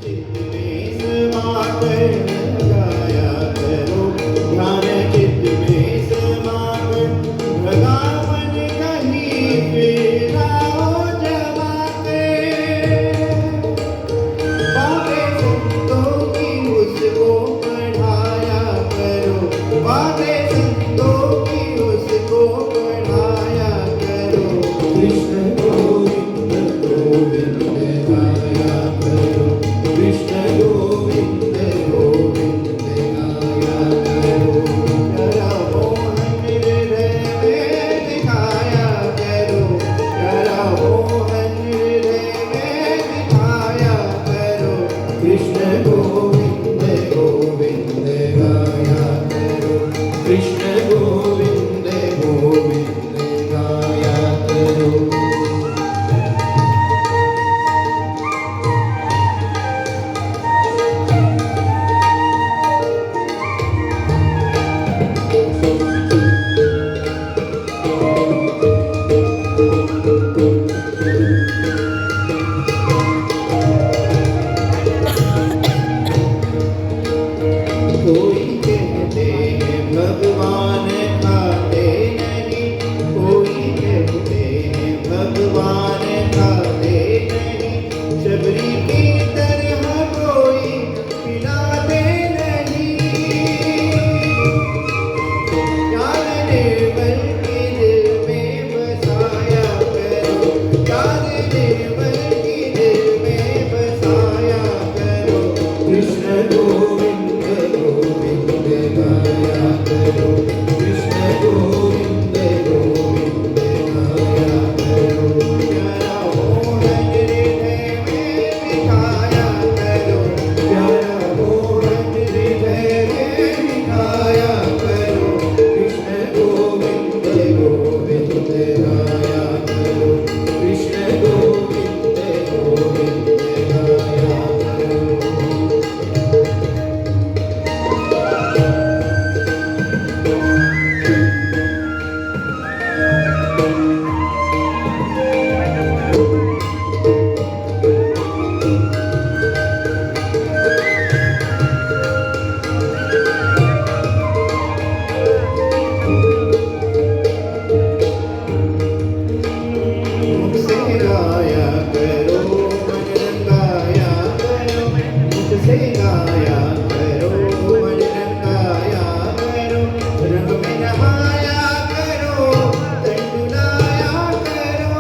चित्त में समा कर लगाया करो, ध्यान चित्त में समा कर लगा मन कहीं फिर आओ जमा के। बातें संतों की उसको पढ़ाया करो, बातें संतों की उसको पढ़ाया करो। कृष्ण गोविंद गोविंद गाया करो, कृष्ण गोविंद गोविंद गाया करो। जरा मोहन हृदय में दिखाया करो, जरा मोहन हृदय में दिखाया करो। कृष्ण गोविंद गोविंद गाया करो, कृष्ण गोविंद गोविंद गाया करो। कोई कहते हैं भगवान खाते नहीं, कोई कहते हैं भगवान खाते नहीं। शबरी की तरह कोई खिलाते नहीं। ज्ञान निर्मल के दिल में बसाया करो, ज्ञान निर्मल के दिल में बसाया करो। कृष्ण गोविंद गोविंद गाया करो, कृष्ण गोविंद गोविंद गाया करो। जरा मोहन हृदय में दिखाया करो, जरा मोहन हृदय में दिखाया करो। कृष्ण गोविंद गोविंद गाया करो, कृष्ण गोविंद गोविंद गाया करो। मुझसे गाया करो, मन रंगाया करो, मुझसे गाया करो, मन रंगाया करो। रंग में नहाया करो, तन डुलाया करो।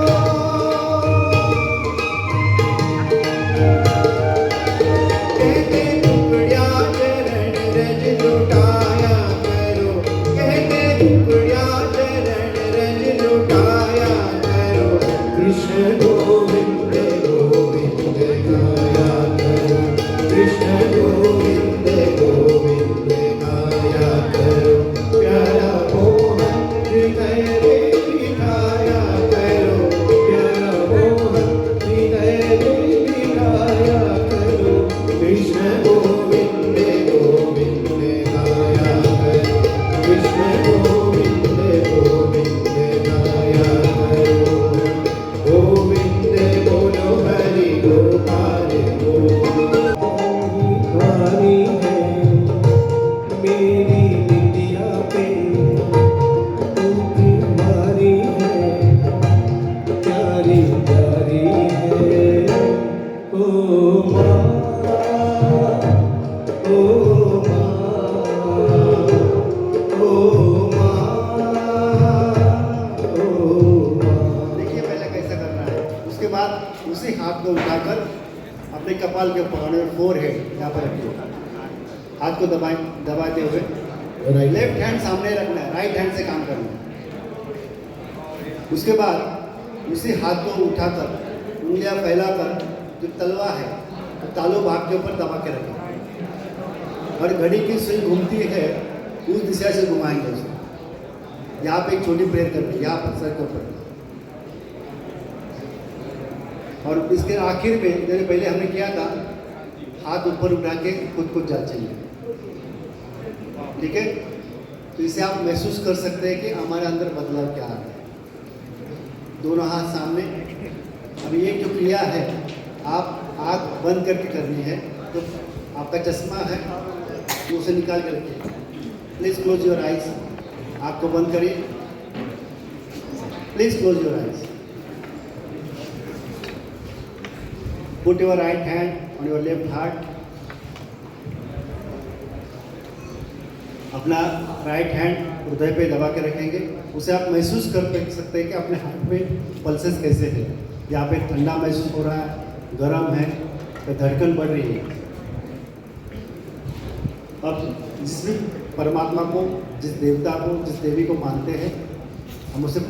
कहते टुकड़िया चरण रज लुटाया करो, कहते टुकड़िया चरण रज लुटाया करो। कृष्ण गोविंद गोविंद गाया करो, कृष्ण गोविंद गोविंद गाया करो। प्यारा मोहन हृदय में दिखाया करो, प्यारा मोहन हृदय में दिखाया करो। कृष्ण गोविंद गोविंद गाया करो, कृष्ण गोविंद गोविंद गाया करो। गोविंद बोलो हरि गोपाल गोपाली है मेरी बिटिया पे तू तुम्हारी है, प्यारी प्यारी है। ओ माँ, ओ माँ, ओ माँ, ओ माँ। देखिए पहले कैसे करना है, उसके बाद उसी हाथ को उठाकर अपने कपाल के पकड़े, फोर हेड यहाँ पर रखिए, हाथ को दबाते हुए लेफ्ट हैंड सामने रखना है, राइट हैंड से काम करना है। उसके बाद उसी हाथ को उठाकर उंगलियां फैलाकर जो तलवा है तो तालू भाग के ऊपर दबा के रखें और घड़ी की सुई घूमती है उस दिशा से घुमाएंगे उसको। यहाँ पे एक छोटी प्रेयर करनी है, यहाँ पर सर के ऊपर। और इसके आखिर में जैसे पहले हमने किया था, हाथ ऊपर उठा के खुद को जांचेंगे, ठीक है। तो इसे आप महसूस कर सकते हैं कि हमारे अंदर बदलाव क्या आ रहा है। दोनों हाथ सामने। अब ये जो क्रिया है आप आँख बंद करके करनी है, तो आपका चश्मा है तो उसे निकाल के रखिए। Please close your eyes. आँख को बंद करिए। Please close your eyes. Put your right hand on your left heart. अपना राइट हैंड हृदय पे दबा के रखेंगे। उसे आप महसूस कर सकते हैं कि अपने हाथ में पल्सेस कैसे हैं। यहाँ पे ठंडा महसूस हो रहा है, गर्म है, या धड़कन बढ़ रही है। अब जिस भी परमात्मा को, जिस देवता को, जिस देवी को मानते हैं, हम उसे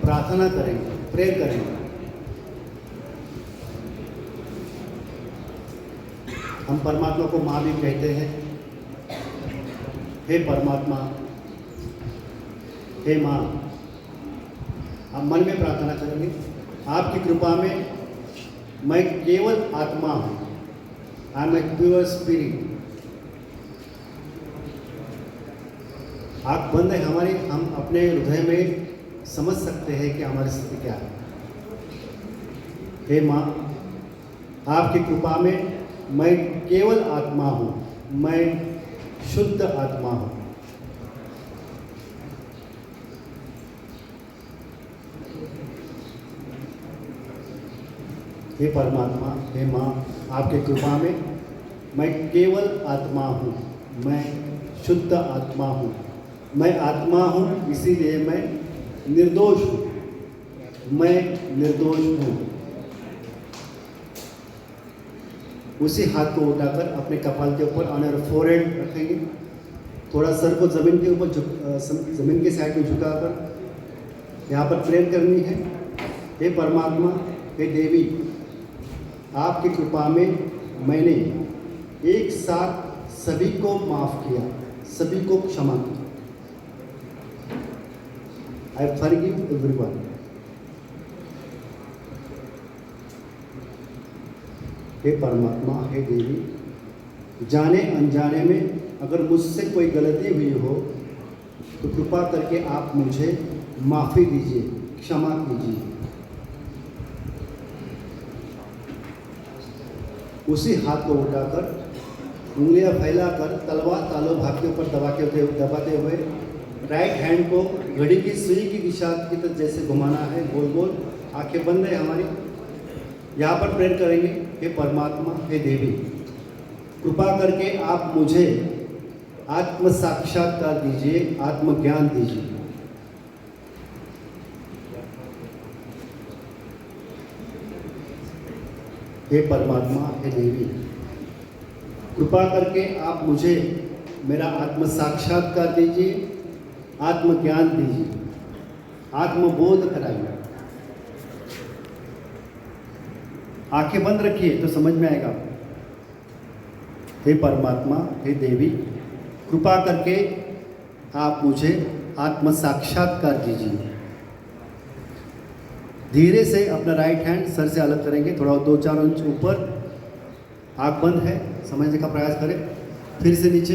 प्रार्थना करेंगे, प्रेयर करेंगे। हम परमात्मा को माँ भी कहते हैं। हे परमात्मा, हे माँ, हम मन में प्रार्थना करेंगे, आपकी कृपा में मैं केवल आत्मा हूँ। I am a pure spirit. आँख बंद है हमारी, हम अपने हृदय में समझ सकते हैं कि हमारी स्थिति क्या है। हे माँ, आपकी कृपा में मैं केवल आत्मा हूँ, मैं शुद्ध आत्मा हूँ। हे परमात्मा, हे माँ, आपके कृपा में मैं केवल आत्मा हूँ, मैं शुद्ध आत्मा हूँ। मैं आत्मा हूँ, इसीलिए मैं निर्दोष हूँ। मैं निर्दोष हूँ। उसी हाथ को उठाकर अपने कपाल के ऊपर ऑन योर फोरहेड रखेंगे। थोड़ा सर को ज़मीन के ऊपर ज़मीन के साइड में झुकाकर यहाँ पर प्रेयर करनी है। हे परमात्मा, हे देवी, आपकी कृपा में मैंने एक साथ सभी को माफ़ किया, सभी को क्षमा किया। I forgive everyone. हे परमात्मा, हे देवी, जाने अनजाने में अगर मुझसे कोई गलती हुई हो तो कृपा करके आप मुझे माफ़ी दीजिए, क्षमा कीजिए। उसी हाथ को उठाकर उंगलियां फैलाकर तलवार तालो भाग के ऊपर दबाते हुए राइट हैंड को घड़ी की सुई की दिशा की तरफ जैसे घुमाना है, गोल गोल। आंखें बंद है हमारी। यहाँ पर प्रेयर करेंगे, हे परमात्मा, हे देवी, कृपा करके आप मुझे आत्म साक्षात्कार दीजिए, आत्मज्ञान दीजिए। हे परमात्मा, हे देवी, कृपा करके आप मुझे मेरा आत्म साक्षात्कार दीजिए, आत्मज्ञान दीजिए, आत्मबोध कराइए। आंखें बंद रखिए तो समझ में आएगा। हे परमात्मा, हे देवी, कृपा करके आप मुझे आत्म साक्षात्कार दीजिए। धीरे से अपना राइट हैंड सर से अलग करेंगे, थोड़ा 2-4 इंच ऊपर। आँख बंद है, समझने का प्रयास करें। फिर से नीचे।